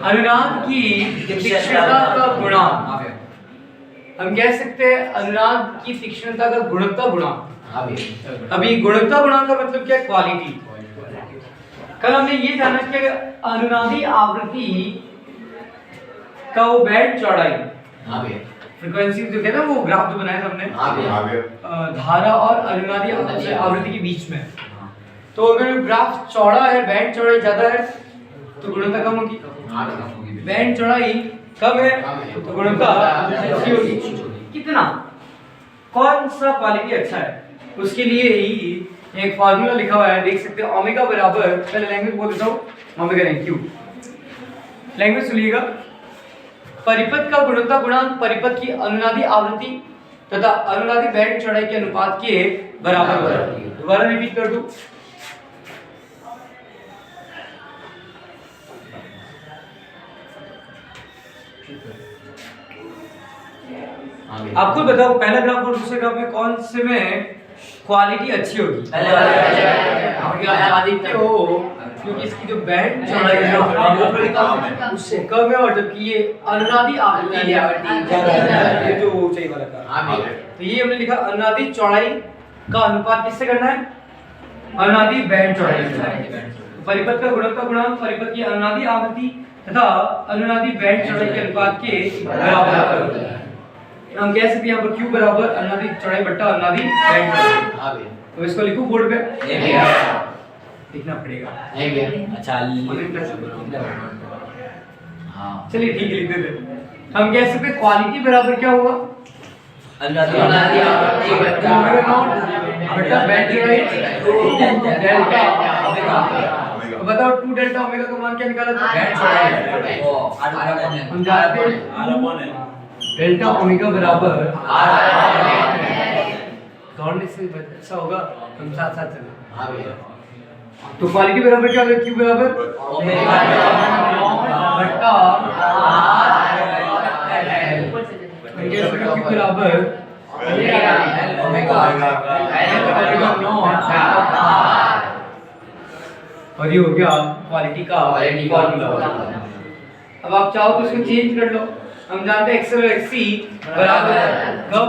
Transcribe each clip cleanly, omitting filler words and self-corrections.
अनुनाद की तीक्ष्णता का गुणांक, हम कह सकते हैं अनुनाद की तीक्ष्णता का गुणवत्ता गुणांक। अभी गुणवत्ता गुणांक का मतलब क्या है? क्वालिटी। कल हमने ये जाना कि अनुनादी आवृत्ति का वो बैंड चौड़ाई, फ्रीक्वेंसी जो कहते हैं वो ग्राफ जो बनाया था हमने धारा और अनुनादी आवृत्ति के बीच में, तो अगर ग्राफ चौड़ा है, बैंड चौड़ाई ज्यादा है तो गुणवत्ता कम होगी, बैंड चौड़ाई कम है तो गुणवत्ता अच्छी होगी। कितना, कौन सा क्वालिटी अच्छा है, उसके लिए ही एक फार्मूला लिखा हुआ है, देख सकते हैं। ओमेगा बराबर, पहले लैंग्वेज बोल देता हूं, ओमेगा नहीं क्यू, लैंग्वेज सुनिएगा। परिपथ का गुणवत्ता गुणांक परिपथ की अनुनादी आवृत्ति तथा अनुनादी बैंड चौड़ाई के अनुपात के बराबर होता है। दोबारा रिपीट कर दूं, आपको बताओ पहला ग्राफ और दूसरे ग्राफ में कौन से में क्वालिटी अच्छी होगी? देखते हो क्योंकि इसकी जो बैंड चौड़ाई है उससे कम है, और जबकि ये अनुनादी आवृत्ति ये जो ऊंचाई वाला का, तो ये हमने लिखा अनुनादी चौड़ाई का अनुपात किससे करना है? अनुनादी बैंड चौड़ाई से। परिपथ का गुणवत्ता गुणांक परिपथ की अनुनादी आवृत्ति तथा अनुनादी बैंड चौड़ाई के अनुपात के बराबर होता है। हम कह सकते हैं यहाँ पर Q बराबर अनुनादी चौड़ाई बट्टा अनुनादी बैंड चौड़ाई। तो इसको लिखो बोर्ड पे, लिखना पड़ेगा। अच्छा, हाँ चलिए ठीक है, लिख देते। हम कह सकते हैं क्वालिटी बराबर क्या होगा? अनुनादी आवृत्ति बट्टा बैंड चौड़ाई डेल्टा ओमेगा। बताओ 2 डेल्टा ओमेगा का मान क्या निकाला था? बैंड चौड़ाई। हम जानते हैं डेल्टा ओमेगा बराबर दौड़ने से अच्छा होगा, हम साथ साथ चलें। तो क्वालिटी बराबर क्या होगा? Q बराबर ओमेगा बट्टा Q बराबर और ये हो गया क्वालिटी का फॉर्मूला। अब आप चाहो तो इसको चेंज कर लो। हम जानते हैं XL और XC बराबर कब?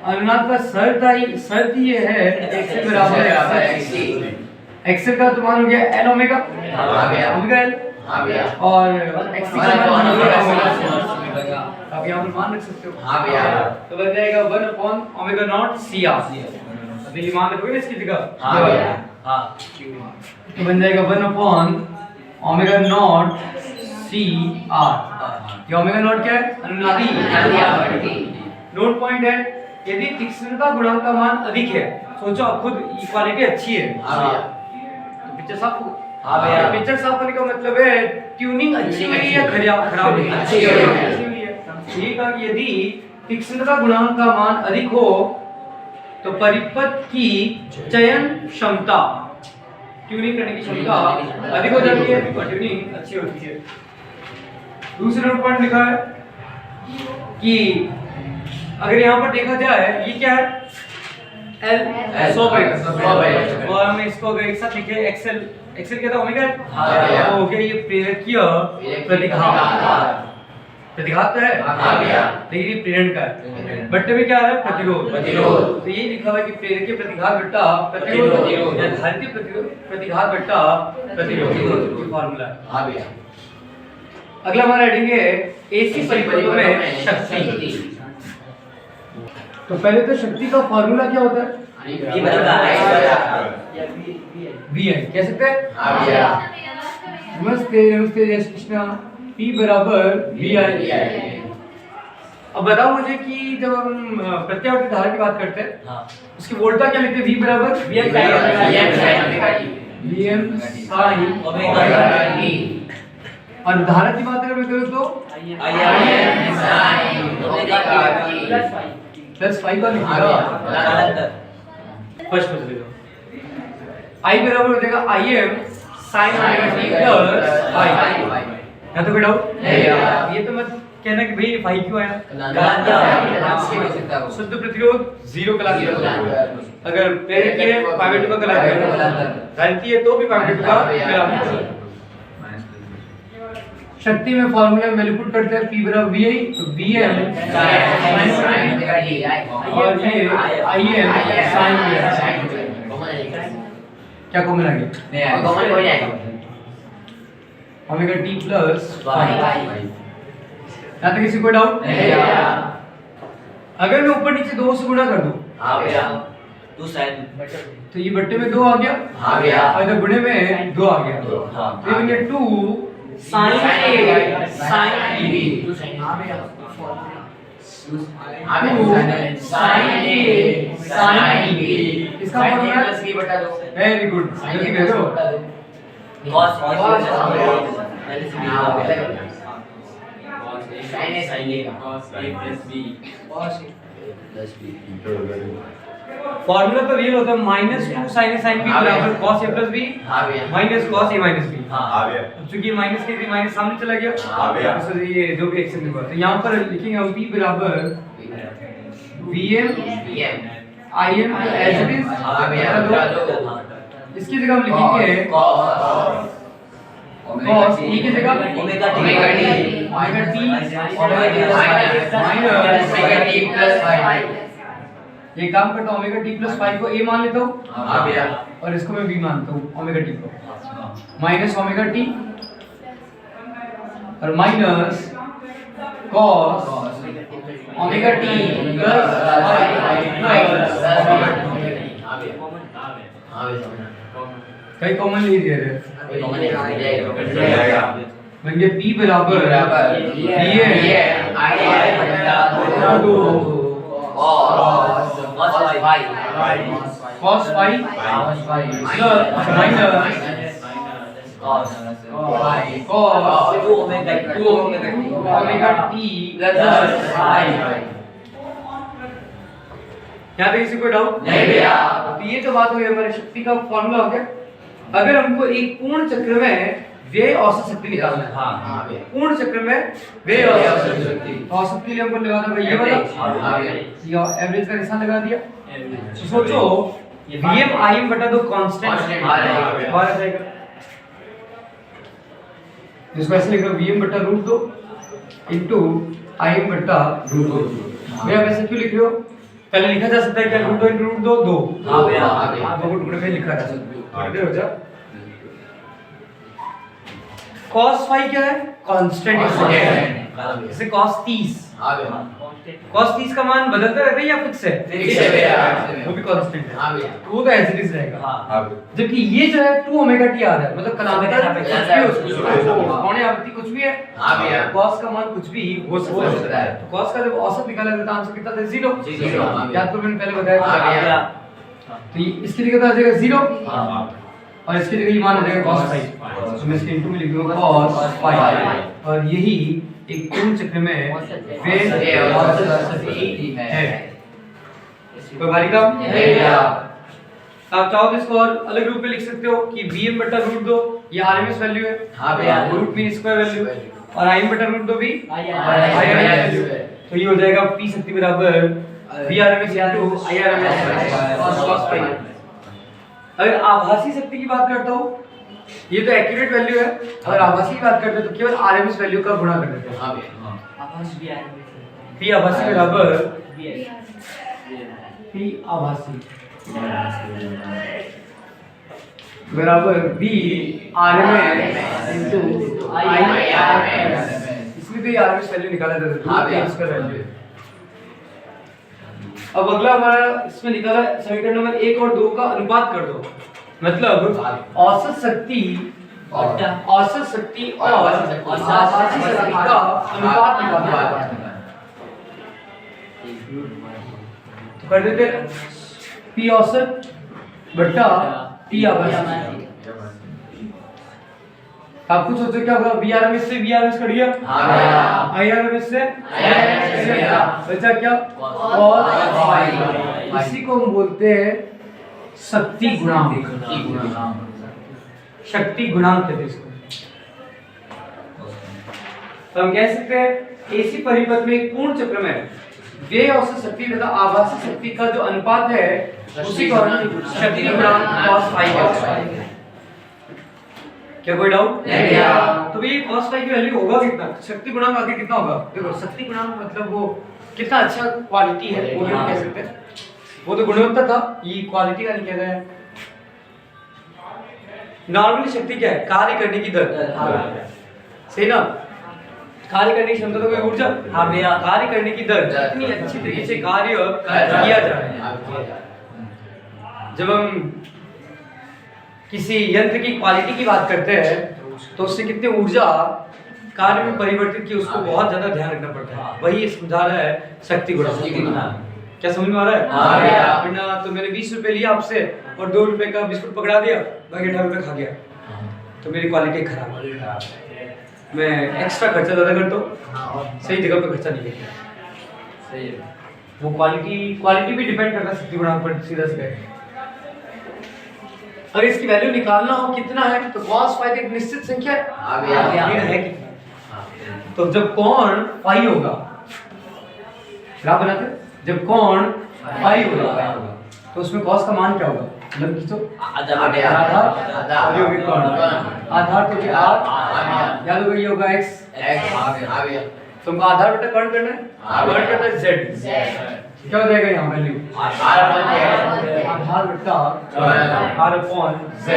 अनुनाद का शर्त ये है XL बराबर XC। XL का तो मान हो गया L ओमेगा, ओमेगा L, और XC का मान हो गया ओमेगा। आप यहाँ पर मान रख सकते हो। तो बन जाएगा 1 अपॉन ओमेगा नॉट CR। अभी ये मान रखोगे ना इसकी जगह, तो बन जाएगा 1 अपॉन ओमेगा नॉट CR। ये ओमेगा नॉट क्या है? अनुनादी आवृत्ति। नोट पॉइंट है, यदि तीक्ष्णता गुणांक का मान अधिक है, सोचो आप खुद क्वालिटी अच्छी है तो पिक्चर साफ होगा। पिक्चर साफ होने का मतलब है ट्यूनिंग अच्छी हुई है या खराब हुई है? अच्छी हुई है। ठीक है, यदि तीक्ष्णता गुणांक का मान अधिक हो तो परिपथ की चयन क्षमता, ट्यूनिंग करने की क्षमता अधिक हो जाती है और ट्यूनिंग अच्छी होती है। दूसरा नोट पॉइंट लिखा है कि अगर यहाँ पर देखा जाए ये क्या है? L और हम इसको अगर एक साथ लिखे XL क्या था? ओमेगा। तो हो गया ये प्रेरकीय प्रतिघात। प्रतिघात तो है लेकिन ये प्रेरण का है। बट्टे में क्या आ रहा है? प्रतिरोध। तो ये लिखा हुआ है कि प्रेरकीय प्रतिघात बट्टा प्रतिरोध या धारितीय प्रतिघात बट्टा प्रतिरोध, ये फार्मूला है। अगला हमारा हेडिंग है AC परिपथों में शक्ति। तो पहले तो शक्ति का फार्मूला क्या होता है? VI कह सकते हैं। नमस्ते नमस्ते जय श्री कृष्णा। P बराबर VI। अब बताओ मुझे कि जब हम प्रत्यावर्ती धारा की बात करते हैं उसकी वोल्टा क्या लिखते हैं? V बराबर VM sin ओमेगा t। और धारा की बात अगर मैं करूं तो प्लस 5 का लिखूंगा, फर्स्ट बदल दो। I बराबर हो जाएगा IM sin omega t plus 5। या तो कोई डाउट? ये तो मत कहना कि भाई फाई क्यों आया, शुद्ध प्रतिरोध 0 कलांतर। अगर प्रेरित है π/2 का कलांतर, गलती है तो भी π/2 का कलांतर। शक्ति में फॉर्मूला में वैल्यू पुट करते हैं, P बराबर VI, तो VM और ये IM sin क्या कॉमन आ गया? कॉमन हो जाएगा ओमेगा t प्लस यहाँ तक किसी को डाउट? अगर मैं ऊपर नीचे 2 से गुणा कर दूं, हाँ भैया तू साइन तो ये बट्टे में 2 आ गया, हाँ भैया और इधर गुणे में 2 आ गया, हाँ तो ये बन गया 2 sin A sin B। हाँ भैया sin A sin B इसका फॉर्मूला प्लस b बटा 2 वेरी गुड, जल्दी करो। cos sin A sin A cos A plus B plus B formula पर रियल होता है -2 sin A sin B बराबर cos A plus B हाँ भैया minus cos A minus B। हाँ भैया अब चूंकि माइनस के माइनस सामने चला गया, हाँ भैया तो ये जो भी एक्शन निकला, तो यहाँ पर लिखेंगे हम P बराबर VM IM as it is, हाँ भैया बटा 2 इसकी जगह हम लिखेंगे cos E की जगह omega t omega t omega t plus 5 ये काम करता हूँ, ओमेगा t प्लस 5 को A मान लेता हूँ, हाँ भैया और इसको मैं B मानता हूँ, ओमेगा t को माइनस ओमेगा t और minus cos omega t plus कई कॉमन ले दे रहे बन गया P बराबर cos 5 cos 2 omega t plus 5। यहाँ तक किसी को डाउट? नहीं भैया। तो ये तो बात हुई हमारी शक्ति का फॉर्मूला हो गया। अगर हमको एक पूर्ण चक्र में व्यय औसत शक्ति निकालना है, हाँ भैया पूर्ण चक्र में व्यय औसत शक्ति, औसत के लिए हमको लगा था ये वाला, ये एवरेज का निशान लगा दिया। तो सोचो Vm Im बटा 2 कांस्टेंट बाहर आ जाएगा, जिसको ऐसे लिख लो Vm बटा √2 इनटू Im बटा √2। भैया वैसे क्यों लिख रहे हो? पहले लिखा जा सकता है क्या √2 इनटू √2 2। हाँ भैया हाँ भैया दो गुणे में लिखा जा सकता है, हो जा। cos फाई क्या है? कांस्टेंट है, जैसे cos 30, हाँ भैया cos 30 का मान बदलता रहता है या फिक्स है? फिक्स है भैया वो भी कांस्टेंट है, हाँ भैया तो वो तो एज इट इज रहेगा। हाँ जबकि ये जो है 2 ओमेगा टी आ रहा है, मतलब कलांतर कुछ भी हो सकता है, कोणीय आवृत्ति कुछ भी है, हाँ भैया cos का मान कुछ भी हो सकता है। तो cos का जब औसत निकाला जाता है आंसर कितना था? 0। याद करो मैंने पहले बताया हाँ था। भैया तो इसकी जगह आ जाएगा 0 हाँ और इसकी जगह ये मान आ जाएगा cos 5। तो मैं इसके इनटू में लिख दूंगा cos 5 और यही एक पूर्ण चक्र में व्यय औसत शक्ति है। कोई भारी काम नहीं भैया। आप चाहो तो इसको और अलग रूप में लिख सकते हो कि Vm बटा √2 ये आरएमएस वैल्यू है, हाँ भैया रूट मीन स्क्वायर वैल्यू, और Im बटा √2 भी IRMS वैल्यू है। तो ये हो जाएगा P शक्ति बराबर Vrms इनटू Irms cos 5। अगर आभासी शक्ति की बात करता हूँ, ये तो एक्यूरेट वैल्यू है, अगर आभासी की बात करते हैं तो केवल आरएमएस वैल्यू का गुणा कर देते हैं। हाँ भैया P आभासी बराबर P आभासी बराबर B आरएमएस इनटू IRMS। इसमें भी आरएमएस वैल्यू निकाला जाता हाँ है, भैया। इसका वैल्यू। अब अगला हमारा इसमें निकाला समीकरण नंबर 1 और 2 का अनुपात कर दो, मतलब औसत शक्ति और आभासी शक्ति का अनुपात निकालना है। तो कर देते हैं P औसत बटा P आभासी। आप कुछ सोचो क्या होगा? Vrms से Vrms कट गया, IRMS से बचा क्या? cos 5। इसी को हम बोलते हैं शक्ति गुणांक, शक्ति गुणांक कहते हैं इसको। तो हम कह सकते हैं एसी परिपथ में एक पूर्ण चक्र में व्यय औसत शक्ति तथा आभासी शक्ति का जो अनुपात है उसी को हम शक्ति गुणांक cos फाई कहते हैं। क्या कोई डाउट नहीं भैया। तो ये cos फाई की वैल्यू होगा कितना, शक्ति गुणांक आगे कितना होगा? देखो शक्ति गुणांक मतलब वो कितना अच्छा क्वालिटी है वो भी हम कह सकते हैं, वो तो गुणवत्ता था, ये क्वालिटी का नहीं कह रहे हैं। नॉर्मली शक्ति क्या है? कार्य करने की दर, सही ना? कार्य करने की क्षमता तो कोई ऊर्जा, हाँ भैया, कार्य करने की दर कितनी अच्छी तरीके से कार्य किया जा रहा है। जब हम किसी यंत्र की क्वालिटी की बात करते हैं तो उससे कितनी ऊर्जा कार्य में परिवर्तित की उसको बहुत ज्यादा ध्यान रखना पड़ता है। वही समझा रहा है शक्ति गुणांक। क्या समझ में आ रहा है? हाँ भैया। वरना तो मैंने 20 रुपए लिया आपसे और 2 रुपए का बिस्कुट पकड़ा दिया, बाकी 18 रुपए खा गया, तो मेरी क्वालिटी खराब है। मैं एक्स्ट्रा खर्चा ज्यादा करता हूँ, सही जगह पे खर्चा नहीं करता। सही है। वो क्वालिटी भी डिपेंड करता है शक्ति गुणांक पर, सीधा सीधा। अगर इसकी वैल्यू निकालना हो कितना है तो cos फाई एक निश्चित संख्या है। हाँ भैया। ये है कितना? तो जब कोण फाई होगा, क्या बनाते हैं? जब कोण फाई होगा तो उसमें cos का मान क्या होगा? मतलब खींचो, आधार और ये होगी कोण, आधार तो r, याद होगा ये होगा x, तो हमको आधार बटा कोण करना है, कोण करता है z, क्या हो जाएगा यहाँ वैल्यू? आधार बटा r अपॉन z।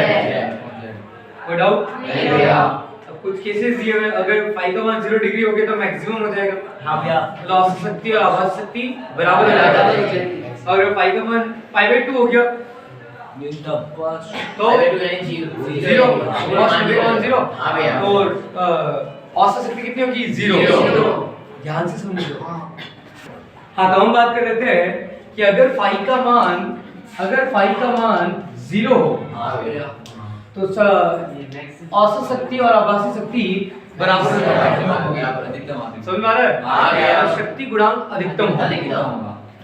कोई डाउट? नहीं भैया। अब कुछ केसेस दिए हुए, अगर फाई का मान 0 डिग्री हो गया तो मैक्सिमम हो जाएगा। हाँ भैया। मतलब औसत शक्ति और आभासी शक्ति बराबर हो जाएगा। और अगर फाई का मान π/2 हो गया तो 0 हाँ भैया। तो औसत शक्ति कितनी होगी? 0। ध्यान से समझो। हाँ, तो हम बात कर रहे थे कि अगर फाई का मान 0 हो तो औसत शक्ति और आभासी शक्ति बराबर हो जाएगा। समझ में आ रहा है? और शक्ति गुणांक अधिकतम होगा।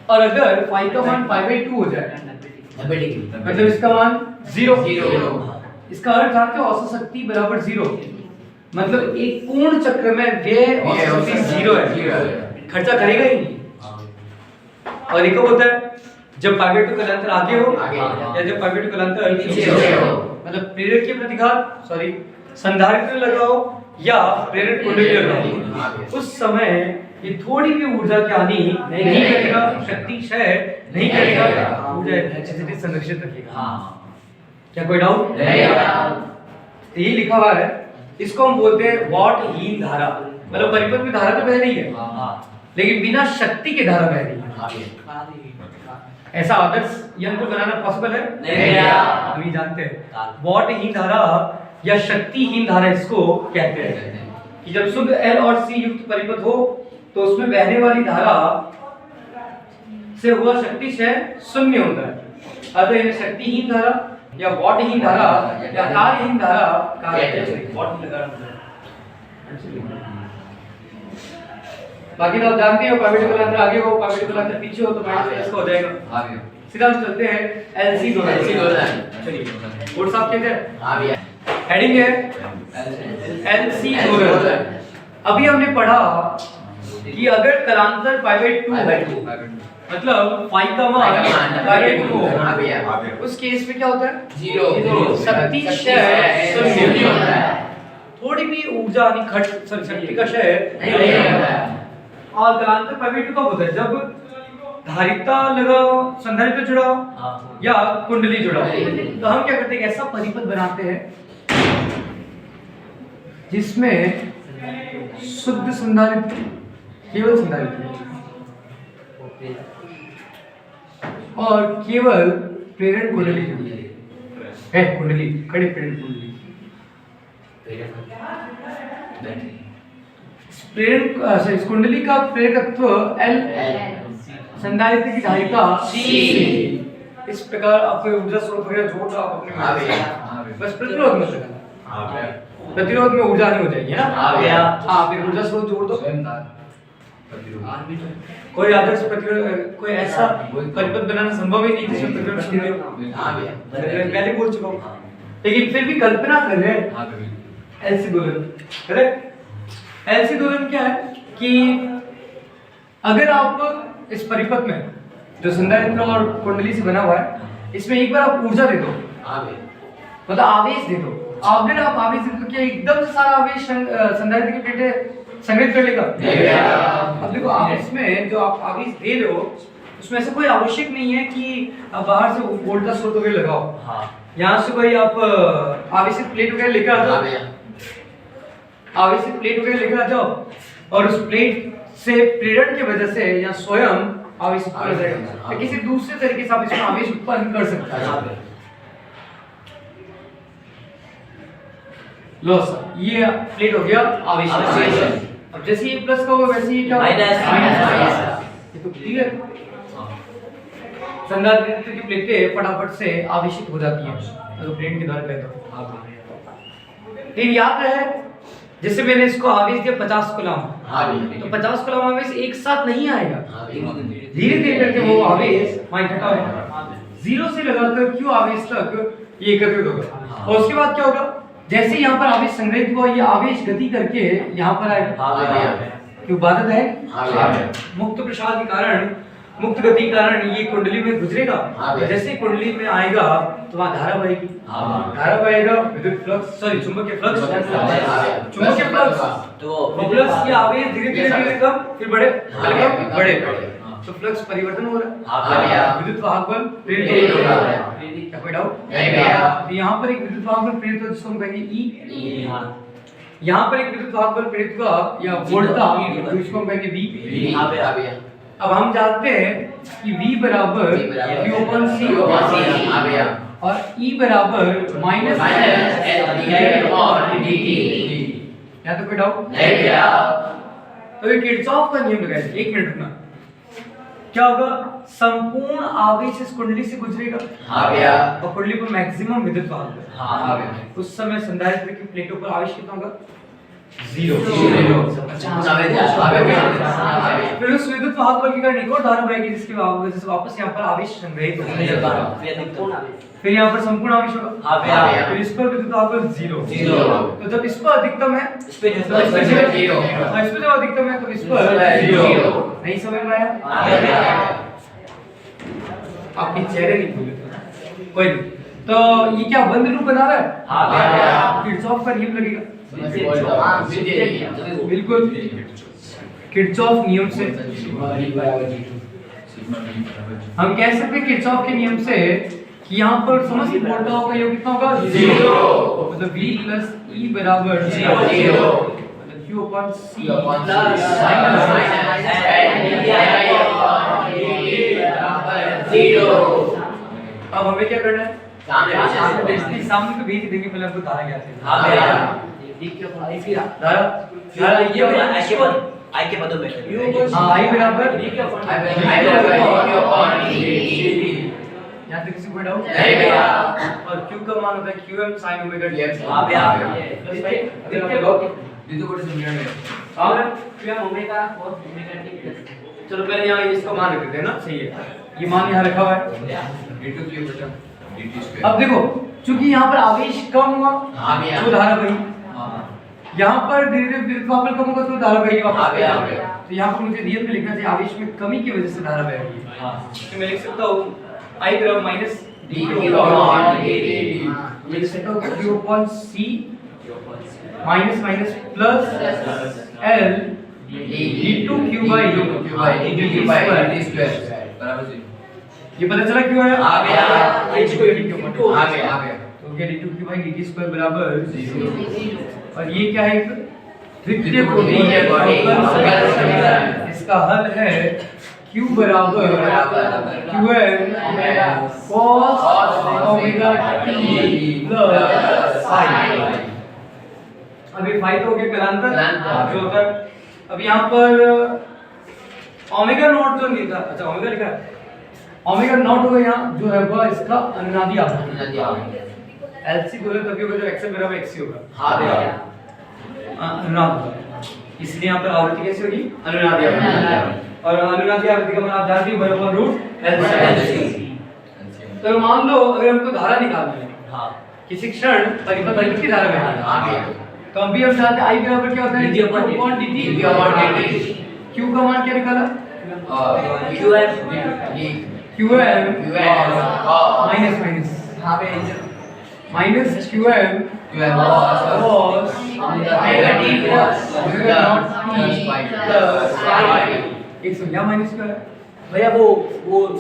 और अगर फाई का मान π/2 हो जाए मतलब इसका मान 0, इसका अर्थ है कि औसत शक्ति बराबर 0, मतलब एक पूर्ण चक्र में व्यय औसत शक्ति 0 है, खर्चा करेगा ही नहीं। और एक होता है जब π/2 कलांतर आगे हो या जब π/2 कलांतर पीछे हो, मतलब प्रेरक के प्रतिघात संधारित्र लगाओ या प्रेरक कुंडली लगाओ, उस समय ये थोड़ी भी ऊर्जा की हानि नहीं करेगा, शक्ति क्षय नहीं करेगा, ऊर्जा इलेक्ट्रिसिटी संरक्षित रखेगा। क्या कोई डाउट? यही लिखा हुआ है, इसको हम बोलते हैं वॉटहीन धारा। मतलब परिपथ में धारा तो बह रही है लेकिन बिना शक्ति के धारा बह रही है। ऐसा आदर्श यंत्र बनाना पॉसिबल है? नहीं भैया। हम ही जानते हैं वॉटहीन धारा या शक्तिहीन धारा इसको कहते हैं कि जब शुद्ध L और C युक्त परिपथ हो तो उसमें बहने वाली धारा से हुआ शक्ति क्षय 0 होता है। अतः इन्हें शक्तिहीन धारा या वॉटहीन धारा या कार्यहीन धारा कहते हैं। वॉट लगा बाकी तो आप जानते हो π/2 कलांतर आगे हो, π/2 कलांतर पीछे हो तो माइनस हो जाएगा। सीधा हम चलते हैं LC दोलन। चलिए बोर्ड साहब कहते हैं हेडिंग है LC दोलन। अभी हमने पढ़ा कि अगर कलांतर π/2 मतलब फाई का मान π/2 उस केस में क्या होता है? 0। शक्ति क्षय 0 होता है, थोड़ी भी ऊर्जा नहीं खर्च, शक्ति का क्षय नहीं होता है। और कलांतर π/2 कब होता है? जब धारिता लगाओ, संधारित्र जुड़ाओ या कुंडली जुड़ाओ। तो हम क्या करते हैं, ऐसा परिपथ बनाते हैं जिसमें शुद्ध संधारित्र, केवल संधारित्र और केवल प्रेरण कुंडली जुड़ी है। कुंडली खड़ी प्रेरण कुंडली, प्रेरण इस कुंडली का प्रेरकत्व L, संधारित्र की धारिता C। इस प्रकार आपको ऊर्जा स्रोत वगैरह जोड़ दो आप अपने बस प्रतिरोध में लगाना, प्रतिरोध में ऊर्जा नहीं हो जाएगी ना। हाँ, फिर ऊर्जा स्रोत जोड़ दो। कोई आदर्श प्रतिरोध, कोई ऐसा परिपथ बनाना संभव ही नहीं जिसमें प्रतिरोध शून्य हो। पहले बोल चुका हूँ, लेकिन फिर भी कल्पना कर रहे हैं LC दोलन। करेक्ट? LC दोलन क्या है कि अगर आप इस परिपथ में जो संधारित्र और कुंडली से बना हुआ है, इसमें एक बार आप ऊर्जा दे दो, मतलब आवेश दे दो। अगर आप आवेश दे दो तो क्या एकदम से सारा आवेश संधारित्र की प्लेटें संग्रहित कर लेगा? अब देखो, आप इसमें जो आप आवेश दे रहे हो उसमें ऐसा कोई आवश्यक नहीं है कि आप बाहर से वोल्ट का स्रोत वगैरह लगाओ। यहाँ से कोई आप आवेशित प्लेट वगैरह लेकर आ जाओ, आवेशित प्लेट वगैरह लेकर आ जाओ और उस प्लेट से प्रेरण की वजह से या स्वयं आवेश उत्पन्न हो जाएगा, या किसी दूसरे तरीके से आप इसमें आवेश उत्पन्न कर सकते हैं। लो सर, ये प्लेट हो गया आवेश। अब जैसे ये प्लस का होगा वैसे ही क्या माइनस। ये तो क्लियर। संधारित्र की प्लेटें फटाफट से आवेशित हो जाती हैं अगर प्लेट के द्वारा कहें तो। फिर याद रहे, जैसे मैंने इसको आवेश दिया 50 कूलम, तो 50 कूलम आवेश एक साथ नहीं आएगा, धीरे धीरे करके वो आवेश वहां इकट्ठा होगा, 0 से लगाकर Q आवेश तक ये एकत्रित होगा। और उसके बाद क्या होगा, जैसे यहाँ पर आवेश संग्रहित हुआ, ये आवेश गति करके यहाँ पर आएगा, क्यों बाधित है मुक्त प्रसाद के कारण, मुक्त गति के कारण ये कुंडली में गुजरेगा। जैसे कुंडली में आएगा तो वहां धारा बहेगी, धारा बहेगा, विद्युत फ्लक्स, सॉरी चुंबकीय फ्लक्स, चुंबकीय फ्लक्स, तो फ्लक्स की आवेश धीरे धीरे कम, फिर बड़े बड़े, तो फ्लक्स परिवर्तन हो रहा है, विद्युत वाहक बल प्रेरित हो रहा है। क्या कोई डाउट? तो यहाँ पर एक विद्युत वाहक बल प्रेरित हो जिसको हम कहेंगे ई, यहाँ पर एक विद्युत वाहक बल प्रेरित हुआ या वोल्ट था जिसको हम कहेंगे वी। अब हम जानते हैं कि V बराबर Q/C और E बराबर माइनस या तो कोई डाउट? तो ये किरचॉफ का नियम लगाए, एक मिनट रुकना। क्या होगा, संपूर्ण आवेश इस कुंडली से गुजरेगा और कुंडली पर मैक्सिमम विद्युत वाहक, उस समय संधारित्र की प्लेटों पर आवेश कितना होगा? 0। फिर उस विद्युत वाहक बल के कारण एक और धारा बहेगी जिसकी वजह से वापस यहाँ पर आवेश संग्रहित होगा, फिर यहाँ पर संपूर्ण आवेश होगा, फिर इस पर विद्युत वाहक बल 0। तो जब इस पर अधिकतम है, इस पर जब अधिकतम है तो इस पर 0। नहीं समझ में आया? आपके चेहरे नहीं खुले, कोई नहीं। तो ये क्या बंद लूप बना रहा है? किरचॉफ का नियम लगेगा, बिल्कुल किरचॉफ नियम से हम कह सकते हैं, किरचॉफ के नियम से कि यहाँ पर समस्त वोल्टाओं का योग कितना होगा? 0। मतलब V प्लस E बराबर 0, मतलब Q/C अब हमें क्या करना है? सामने को भेज देंगे, पहले आपको तारा क्या थे ये आई के बदल में आई बराबर यहाँ तक किसी को डाउट नहीं? और Q का मान होता है QM sin ओमेगा t। हां QM omega cos omega t। चलो पहले यहाँ इसका मान रख देते हैं ना, सही है, ये मान यहाँ रखा हुआ है d2q बचा dt2। अब देखो, चूंकि यहाँ पर आवेश कम हुआ तो धारा बही, यहाँ पर धीरे धीरे विद्युत वाहक बल कम होगा तो धारा बहेगी वापस। तो यहाँ पर मुझे नियम में लिखना चाहिए आवेश में कमी की वजह से धारा बहेगी, तो मैं लिख सकता हूँ I बराबर माइनस लिख सकता हूँ Q/C minus minus plus L d2q/dt2 बराबर 0। ये पता चला क्यों है? आ गया, h को d2 आ गया, तो ये d2q/dt2 बराबर 0। और ये क्या है? द्वितीय कोणीय समीकरण। इसका हल है Q बराबर QM cos omega t plus phi। अभी phi तो हो गया कलांतर जो होता है। अब यहाँ पर ओमेगा नॉट जो नहीं था, अच्छा ओमेगा लिखा है, ओमेगा नॉट होगा यहाँ जो है वह इसका अनुनादी आवृत्ति। LC बोले तभी होगा जो XL बराबर XC होगा, अनुनाद, इसलिए यहाँ पर आवृत्ति कैसी होगी? अनुनादी आवृत्ति। और अनुनादी आवृत्ति का मान आप जानते हो √LC। तो मान लो अगर हमको धारा निकालनी है, किसी क्षण परिपथ की धारा बहना है, तो तो अभी हम जानते हैं I बराबर क्या होता है dt upon dt dt upon dt Q का मान क्या निकाला QM minus minus QM cos omega t plus omega plus एक सौ यहाँ माइनस क्या है भैया वो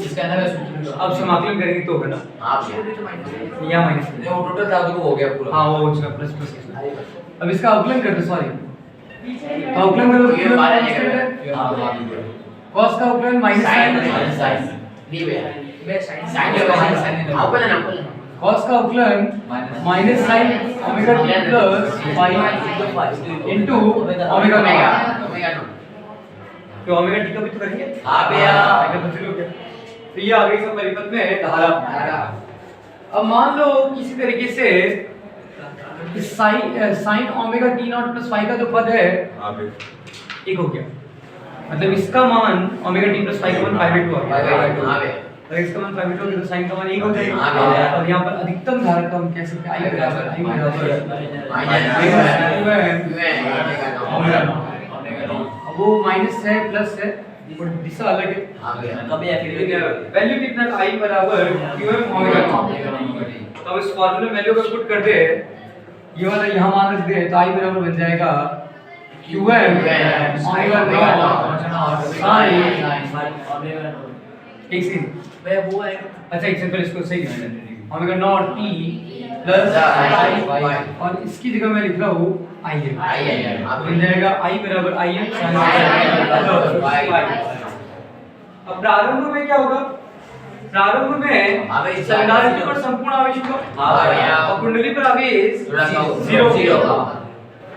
इसका अंदर का सूत्र अब समाकलन करेंगे तो होगा ना आप यहाँ माइनस वो टोटल था तो हो गया पूरा हाँ वो उसका प्लस प्लस अब इसका अवकलन कर दो सॉरी अवकलन कर दो ये QM बारह constant है जगह cos का अवकलन माइनस sin दी भैया sin जगह sin अवकलन cos का अवकलन minus sin omega t plus phi into omega naught तो ओमेगा t का भी तो करेंगे हां भैया ओमेगा तो जीरो क्या तो ये आगे सब परिपथ में धारा अब मान लो किसी तरीके से sin omega t naught plus phi का जो पद है एक हो गया मतलब इसका मान ओमेगा t प्लस फाई का मान पाई बाय 2 आ गया हां भैया और इसका मान पाई बाय 2 हो गया तो sin का मान 1 हो जाएगा हाँ, भैया। और यहां पर अधिकतम धारा का हम कह सकते हैं I बराबर ओमेगा नॉट अब वो माइनस है प्लस है और दिशा अलग है हां भैया वैल्यू कितना I बराबर QM ओमेगा नॉट तो इस फार्मूले में वैल्यू को पुट कर दे ये वाला यहां मान रख दे तो I बराबर बन जाएगा QM ओमेगा नॉट sin एक सेकंड भैया वो है अच्छा एक सेकंड इसको सही लिखना omega naught t plus I और इसकी जगह मैं लिख रहा हूं I है बन जाएगा I बराबर Im अब प्रारंभ में क्या होगा प्रारंभ में संधारित्र पर संपूर्ण आवेश होगा और कुंडली पर आवेश जीरो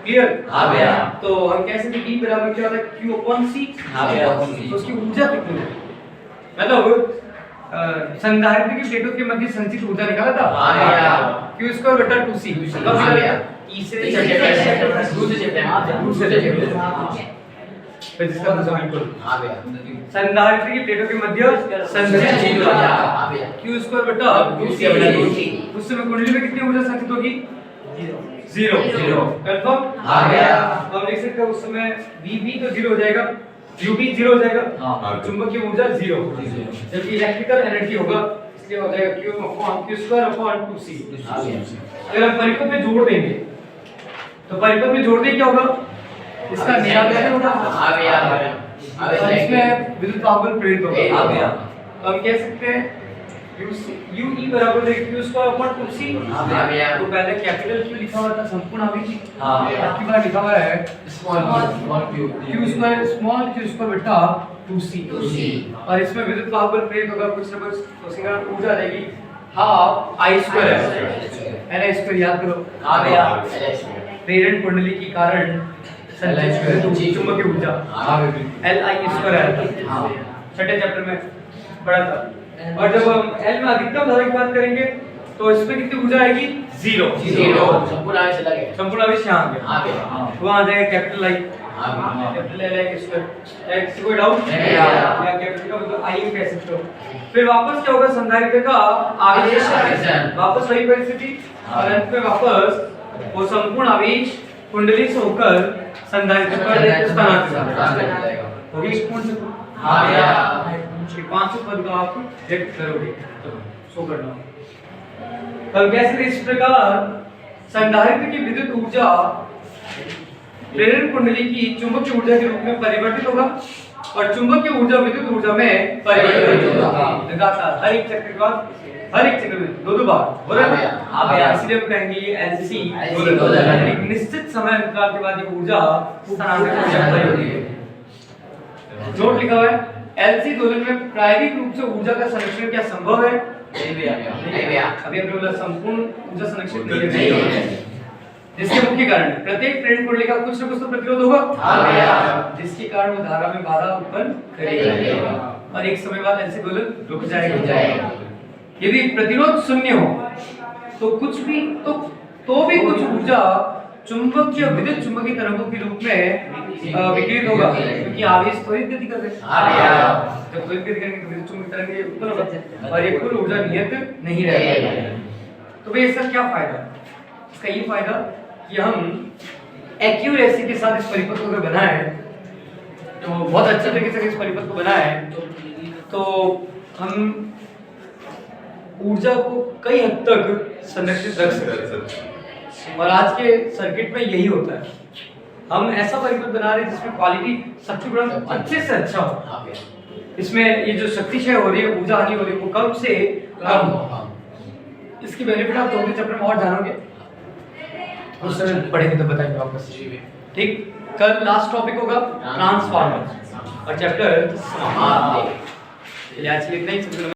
क्लियर तो हम कह सकते हैं E बराबर क्या होता है Q upon C तो उसकी ऊर्जा कितनी है मतलब संधारित्र की प्लेटों के मध्य संचित ऊर्जा निकाला था Q स्क्वायर बटा 2C कब निकाला E से फिर इसका दूसरा बिल्कुल संधारित्र की प्लेटों के मध्य संचित ऊर्जा Q स्क्वायर बटा 2C उस समय कुंडली में कितनी ऊर्जा संचित होगी जीरो कंफर्म हम लिख सकते हैं उस समय VB तो जीरो हो जाएगा UB जीरो हो जाएगा चुंबकीय ऊर्जा जीरो जबकि इलेक्ट्रिकल एनर्जी होगा इसलिए हो जाएगा Q स्क्वायर अपॉन 2C अगर हम परिपथ में जोड़ देंगे तो परिपथ में जोड़ देंगे क्या होगा इसका निराकरण होगा इसमें विद्युत आवेश प्रेरित होगा तो हम कह सकते हैं UE बराबर है Q स्क्वायर अपॉन 2C तो पहले कैपिटल Q लिखा हुआ था संपूर्ण आवेश आपकी बार लिखा हुआ है Q square small q square बटा 2C और इसमें विद्युत आवेश प्रेरित होगा कुछ ना कुछ तो उसका ऊर्जा रहेगी half I square L square याद करो प्रेरण कुंडली के कारण संचित चुंबकीय ऊर्जा Li स्क्वायर आया था छठे चैप्टर में पढ़ा था और जब हम L में अधिकतम धारा की बात करेंगे तो इसमें कितनी ऊर्जा आएगी जीरो संपूर्ण आवेश चला गया संपूर्ण आवेश यहाँ आ गया तो वहाँ आ जाएगा capital I capital L square किसी कोई डाउट या कैपिटल का मतलब I कह सकते हो फिर वापस क्या होगा संधारित्र का आवेश वापस वही परिस्थिति और अंत में वापस वो संपूर्ण आवेश कुंडली से होकर संधारित्र पर स्थानांतरित होगी इस पूर्ण से ये पांचों पद का आप व्यक्त करोगे सो करना तब कैसे इस प्रकार संधारित्र की विद्युत ऊर्जा प्रेरण कुंडली की चुंबकीय ऊर्जा के रूप में परिवर्तित होगा और चुंबकीय ऊर्जा विद्युत ऊर्जा में परिवर्तित होगा लगातार हर एक चक्र के बाद हर एक चक्र में दो बार हो रहा है इसलिए हम कहेंगे ये LC दोलन एक निश्चित समय अंतराल के बाद ये ऊर्जा स्थानांतरित होती है नोट लिखा हुआ है LC दोलन में प्रायोगिक रूप से ऊर्जा का संरक्षण क्या संभव है नहीं भैया अभी हमने बोला संपूर्ण ऊर्जा संरक्षित नहीं है जिसके मुख्य कारण प्रत्येक प्रेरण कुंडली का कुछ न कुछ तो प्रतिरोध होगा जिसके कारण वो धारा में बाधा उत्पन्न करेगा और एक समय बाद LC दोलन रुक जाएगा यदि प्रतिरोध शून्य हो तो कुछ भी तो भी कुछ ऊर्जा चुंबकीय विद्युत चुंबकीय तरंगों के रूप में विकिरित होगा क्योंकि आवेश त्वरित गति कर रहे हैं जब त्वरित गति करेंगे तो विद्युत चुंबकीय तरंगें उत्पन्न होगा और ये कुल ऊर्जा नियत नहीं रहेगी तो भाई इसका क्या फायदा इसका ये फायदा कि हम एक्यूरेसी के साथ इस परिपथ को अगर बनाया है, तो बहुत अच्छे तरीके से इस परिपथ को बनाया है, तो हम ऊर्जा को कई हद तक संरक्षित रख सकते हैं। और आज के सर्किट में यही होता है, हम ऐसा परिपथ बना रहे हैं जिसमें क्वालिटी शक्ति गुणन अच्छे से अच्छा हो। इसमें ये जो शक्ति क्षय हो रही है, ऊर्जा हानि हो रही है, वो कम से कम हो। इसकी बेनिफिट आप 2-3 चैप्टर में और जानोगे, उस समय पढ़ेंगे तो बताएंगे वापस। ठीक, कल लास्ट टॉपिक होगा ट्रांसफार्मर और चैप्टर समाप्त। चलिए आज के लिए इतना ही।